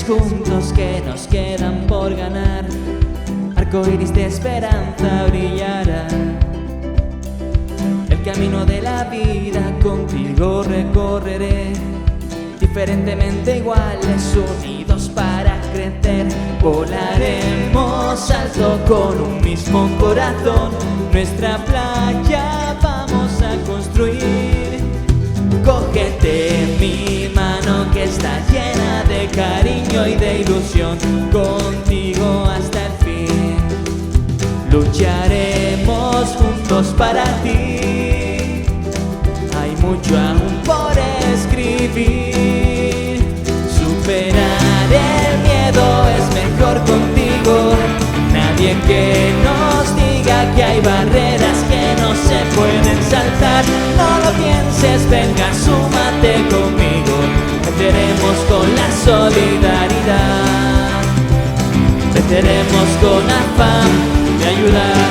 batallas juntos que nos quedan por ganar. Arcoíris de esperanza brillará. El camino de la vida contigo recorreré, diferentemente iguales, unidos para crecer. Volaremos alto con un mismo corazón, nuestra playa vamos a construir. Cógete mi mano que está llena de cariño y de ilusión, contigo hasta el fin. Lucharemos juntos para ti, hay mucho aún por escribir. Superar el miedo es mejor contigo, nadie que nos diga que hay barreras que no se pueden saltar. No lo pienses, venga, súmate conmigo, venceremos con la solidaridad, venceremos con afán de ayudar.